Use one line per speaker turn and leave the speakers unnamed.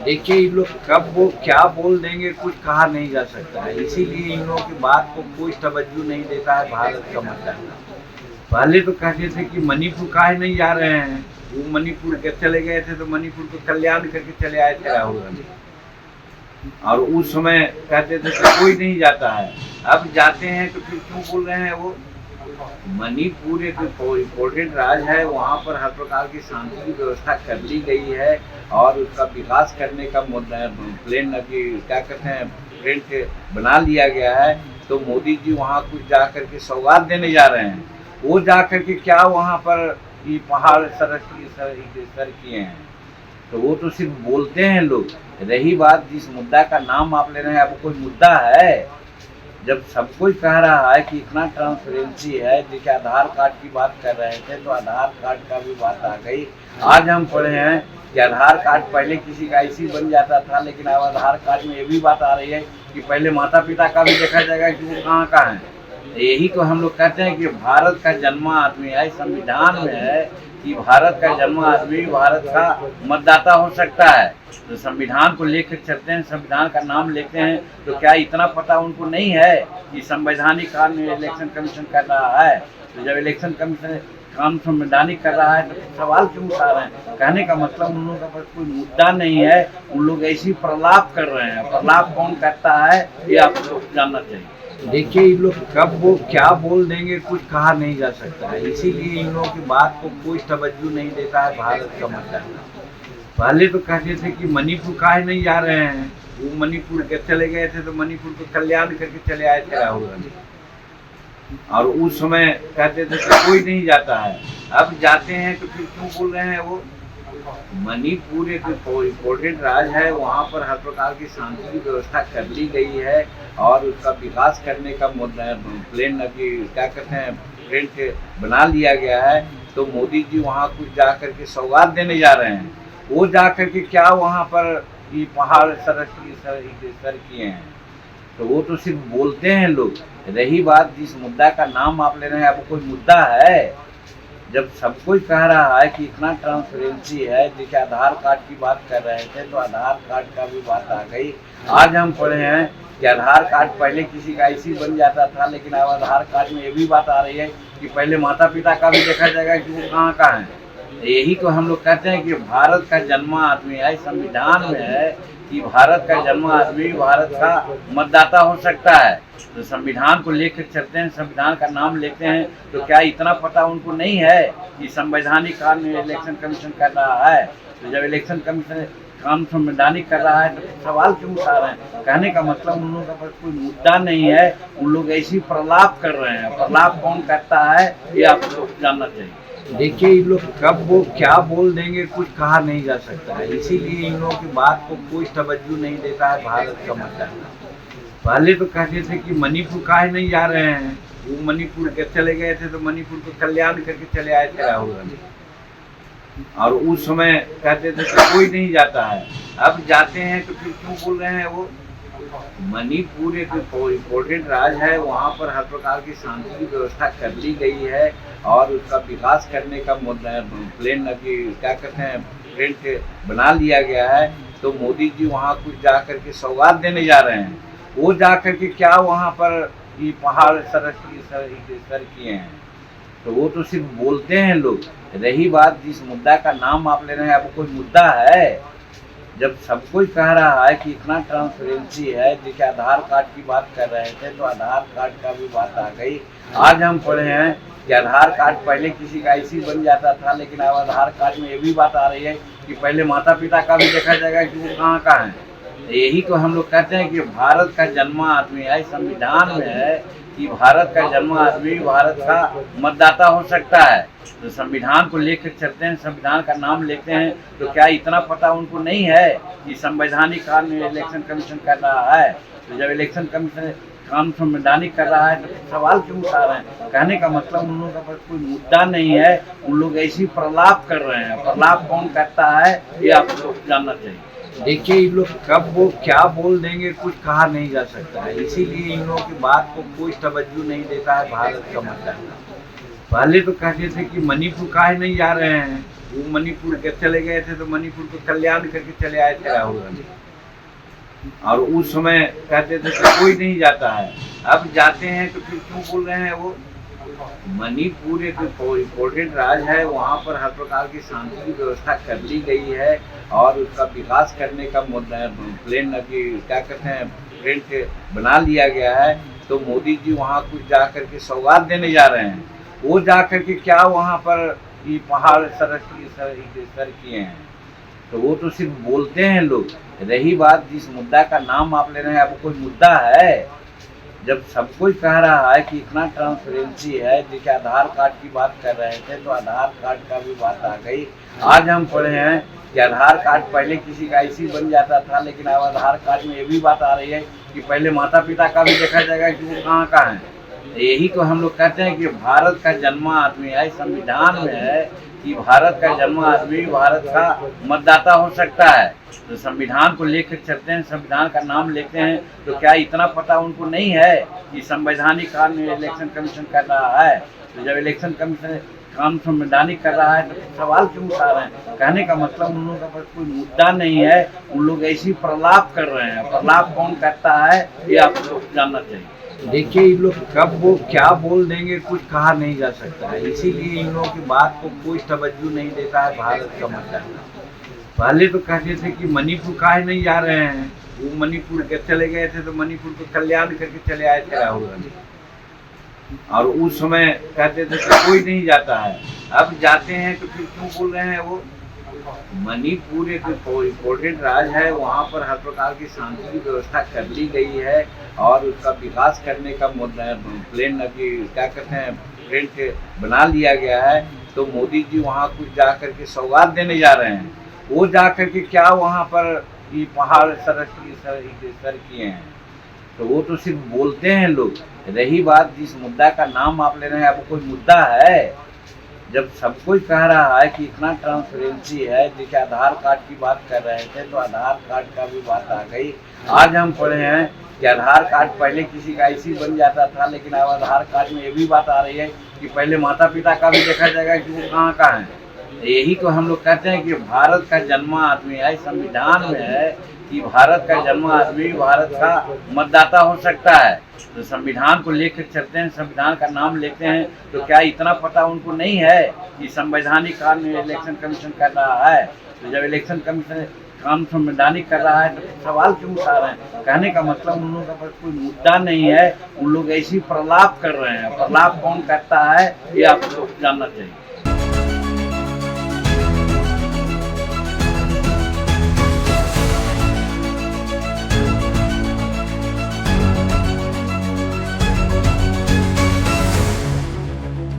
देखिए, इन लोग कब वो क्या बोल देंगे कुछ कहा नहीं जा सकता है, इसीलिए इन लोगों की बात को कोई तवज्जो नहीं देता है भारत का मतदाता। पहले तो कहते थे कि मणिपुर काहे नहीं जा रहे हैं, वो मणिपुर के चले गए थे तो मणिपुर को कल्याण करके चले आए थे राहुल गांधी। और उस समय कहते थे कि कोई नहीं जाता है, अब जाते हैं तो फिर क्यों बोल रहे हैं वो। मणिपुर एक इम्पोर्टेंट राज्य है, वहाँ पर हर प्रकार की शांति की व्यवस्था कर ली गई है और उसका विकास करने का प्लान अभी क्या कहते हैं प्रिंट बना लिया गया है। तो मोदी जी वहाँ कुछ जा कर के सौगात देने जा रहे हैं, वो जा कर के क्या वहाँ पर ये पहाड़ सर किए हैं, तो वो तो सिर्फ बोलते हैं लोग। रही बात जिस मुद्दा का नाम आप ले रहे हैं, अब कोई मुद्दा है? जब सब कोई कह रहा है कि इतना ट्रांसपेरेंसी है, देखिए आधार कार्ड की बात कर रहे थे तो आधार कार्ड का भी बात आ गई। आज हम पढ़े हैं कि आधार कार्ड पहले किसी का ऐसी बन जाता था, लेकिन अब आधार कार्ड में ये भी बात आ रही है कि पहले माता पिता का भी देखा जाएगा कि वो कहाँ का है। यही तो हम लोग कहते हैं कि भारत का जन्मा आदमी है, संविधान में है कि भारत का जन्मा आदमी भारत का मतदाता हो सकता है। तो संविधान को लेकर चलते हैं, संविधान का नाम लेते हैं, तो क्या इतना पता उनको नहीं है कि संवैधानिक काम में इलेक्शन कमीशन कर रहा है। तो जब इलेक्शन कमीशन काम संवैधानिक कर रहा है तो सवाल क्यों उठा रहे हैं? कहने का मतलब उन लोगों का पास कोई मुद्दा नहीं है, उन लोग ऐसी प्रलाप कर रहे हैं। प्रलाप कौन करता है ये आप लोग जानना चाहिए। देखिए, इन लोग कब वो क्या बोल देंगे कुछ कहा नहीं जा सकता है, इसीलिए इन लोगों की बात को कोई तवज्जो नहीं देता है भारत का मतदाता। पहले तो कहते थे कि मणिपुर काहे नहीं जा रहे हैं, वो मणिपुर के चले गए थे तो मणिपुर को कल्याण करके चले आए थे राहुल गांधी। और उस समय कहते थे कि कोई नहीं जाता है, अब जाते हैं तो फिर क्यों बोल रहे हैं वो। मणिपुर एक इम्पोर्टेंट राज्य है, वहाँ पर हर प्रकार की शांति की व्यवस्था कर ली गई है और उसका विकास करने का प्लान अभी क्या कहते हैं प्रिंट बना लिया गया है। तो मोदी जी वहाँ कुछ जा कर के सौगात देने जा रहे हैं, वो जा कर के क्या वहाँ पर ये पहाड़ सर किए हैं, तो वो तो सिर्फ बोलते हैं लोग। रही बात जिस मुद्दा का नाम आप ले रहे हैं, अब कोई मुद्दा है? जब सब कोई कह रहा है कि इतना ट्रांसपेरेंसी है, देखिए आधार कार्ड की बात कर रहे थे तो आधार कार्ड का भी बात आ गई। आज हम पढ़े हैं कि आधार कार्ड पहले किसी का ऐसी बन जाता था, लेकिन अब आधार कार्ड में ये भी बात आ रही है कि पहले माता पिता का भी देखा जाएगा कि वो कहाँ का है। यही तो हम लोग कहते हैं कि भारत का जन्मा आदमी है, संविधान में है कि भारत का जन्मा आदमी भारत का मतदाता हो सकता है। तो संविधान को लेकर चलते हैं, संविधान का नाम लेते हैं, तो क्या इतना पता उनको नहीं है कि संवैधानिक काम में इलेक्शन कमीशन कर रहा है। तो जब इलेक्शन कमीशन काम संवैधानिक कर रहा है तो सवाल क्यों उठा रहे हैं? कहने का मतलब उन लोगों का पास कोई मुद्दा नहीं है, उन लोग ऐसी प्रलाप कर रहे हैं। प्रलाप कौन करता है ये आप लोग जानना चाहिए। देखिए, इन लोग कब वो क्या बोल देंगे कुछ कहा नहीं जा सकता है, इसीलिए इन लोगों की बात को कोई तवज्जो नहीं देता है भारत का मतदाता। पहले तो कहते थे कि मणिपुर काहे नहीं जा रहे हैं, वो मणिपुर के चले गए थे तो मणिपुर को कल्याण करके चले आए थे राहुल गांधी। और उस समय कहते थे कि कोई नहीं जाता है, अब जाते हैं तो फिर क्यों बोल रहे हैं वो। मणिपुर एक इम्पोर्टेंट राज्य है, वहाँ पर हर प्रकार की शांति की व्यवस्था कर ली गई है और उसका विकास करने का प्लान अभी क्या कहते हैं प्रिंट बना लिया गया है। तो मोदी जी वहाँ कुछ जा कर के सौगात देने जा रहे हैं, वो जा कर के क्या वहाँ पर ये पहाड़ सर किए हैं, तो वो तो सिर्फ बोलते हैं लोग। रही बात जिस मुद्दा का नाम आप ले रहे हैं, अब कोई मुद्दा है? जब सब कोई कह रहा है कि इतना ट्रांसपेरेंसी है, देखिए आधार कार्ड की बात कर रहे थे तो आधार कार्ड का भी बात आ गई। आज हम पढ़े हैं कि आधार कार्ड पहले किसी का ऐसी बन जाता था, लेकिन अब आधार कार्ड में ये भी बात आ रही है कि पहले माता पिता का भी देखा जाएगा कि वो कहाँ का है। यही तो हम लोग कहते हैं कि भारत का जन्मा आदमी है, संविधान में है कि भारत का जन्मा आदमी भारत का मतदाता हो सकता है। तो संविधान को लेकर चलते हैं, संविधान का नाम लेते हैं, तो क्या इतना पता उनको नहीं है कि संवैधानिक काम में इलेक्शन कमीशन कर रहा है। तो जब इलेक्शन कमीशन काम संवैधानिक कर रहा है तो सवाल क्यों उठा रहे हैं? कहने का मतलब उन लोगों का पास कोई मुद्दा नहीं है, उन लोग ऐसी प्रलाप कर रहे हैं। प्रलाप कौन करता है ये आप लोग जानना चाहिए। देखिए, इन लोग कब वो क्या बोल देंगे कुछ कहा नहीं जा सकता है, इसीलिए इन लोगों की बात को कोई तवज्जो नहीं देता है भारत का मतदाता। पहले तो कहते थे कि मणिपुर काहे नहीं जा रहे हैं, वो मणिपुर के चले गए थे तो मणिपुर को कल्याण करके चले आए थे राहुल गांधी। और उस समय कहते थे कि कोई नहीं जाता है, अब जाते हैं तो फिर क्यों बोल रहे हैं वो। मणिपुर एक इम्पोर्टेंट राज्य है, वहाँ पर हर प्रकार की शांति की व्यवस्था कर ली गई है और उसका विकास करने का प्लान अभी क्या कहते हैं प्रिंट बना लिया गया है। तो मोदी जी वहाँ कुछ जा करके सौगात देने जा रहे हैं, वो जा करके क्या वहाँ पर ये पहाड़ सर किए हैं, तो वो तो सिर्फ बोलते हैं लोग। रही बात जिस मुद्दा का नाम आप ले रहे हैं, अब कोई मुद्दा है? जब सब कोई कह रहा है कि इतना ट्रांसपेरेंसी है, देखिए आधार कार्ड की बात कर रहे थे तो आधार कार्ड का भी बात आ गई। आज हम पढ़े हैं कि आधार कार्ड पहले किसी का ऐसी बन जाता था, लेकिन अब आधार कार्ड में ये भी बात आ रही है कि पहले माता पिता का भी देखा जाएगा कि वो कहाँ का है। यही तो हम लोग कहते हैं कि भारत का जन्मा आदमी है, संविधान में है कि भारत का जन्मा आदमी भारत का मतदाता हो सकता है। तो संविधान को लेकर चलते हैं, संविधान का नाम लेते हैं, तो क्या इतना पता उनको नहीं है कि संवैधानिक काम में इलेक्शन कमीशन कर रहा है? तो जब इलेक्शन कमीशन काम संवैधानिक कर रहा है तो सवाल क्यों उठा रहे हैं? कहने का मतलब उन लोगों का पास कोई मुद्दा नहीं है, उन लोग ऐसी प्रलाप कर रहे हैं। प्रलाप कौन करता है ये आप लोग जानना चाहिए। देखिए इन लोग कब वो क्या बोल देंगे कुछ कहा नहीं जा सकता है, इसीलिए इन लोगों की बात को कोई तवज्जो नहीं देता है भारत का मतदाता। पहले तो कहते थे कि मणिपुर काहे नहीं जा रहे हैं, वो मणिपुर के चले गए थे तो मणिपुर को कल्याण करके चले आए थे राहुल गांधी। और उस समय कहते थे कि कोई नहीं जाता है, अब जाते हैं तो फिर क्यों बोल रहे हैं वो। मणिपुर एक इम्पोर्टेंट राज्य है, वहाँ पर हर प्रकार की शांति की व्यवस्था कर ली गई है और उसका विकास करने का प्लान अभी क्या कहते हैं प्रिंट बना लिया गया है। तो मोदी जी वहाँ कुछ जा करके सौगात देने जा रहे हैं, वो जा करके क्या वहाँ पर ये पहाड़ सर किए हैं, तो वो तो सिर्फ बोलते हैं लोग। रही बात जिस मुद्दा का नाम आप ले रहे हैं, अब कोई मुद्दा है? जब सब कोई कह रहा है कि इतना ट्रांसपेरेंसी है, देखिए आधार कार्ड की बात कर रहे थे तो आधार कार्ड का भी बात आ गई। आज हम पढ़े हैं कि आधार कार्ड पहले किसी का ऐसी बन जाता था, लेकिन अब आधार कार्ड में ये भी बात आ रही है कि पहले माता पिता का भी देखा जाएगा कि वो कहाँ का है। यही तो हम लोग कहते हैं कि भारत का जन्मा आदमी है, संविधान में है कि भारत का जन्मा आदमी भारत का मतदाता हो सकता है। तो संविधान को लेकर चलते हैं, संविधान का नाम लेते हैं, तो क्या इतना पता उनको नहीं है कि संवैधानिक काम में इलेक्शन कमीशन कर रहा है। तो जब इलेक्शन कमीशन काम संवैधानिक कर रहा है तो सवाल क्यों उठा रहे हैं? कहने का मतलब उन लोगों का पास कोई मुद्दा नहीं है, उन लोग ऐसी प्रलाप कर रहे हैं। प्रलाप कौन करता है ये आप लोग जानना चाहिए।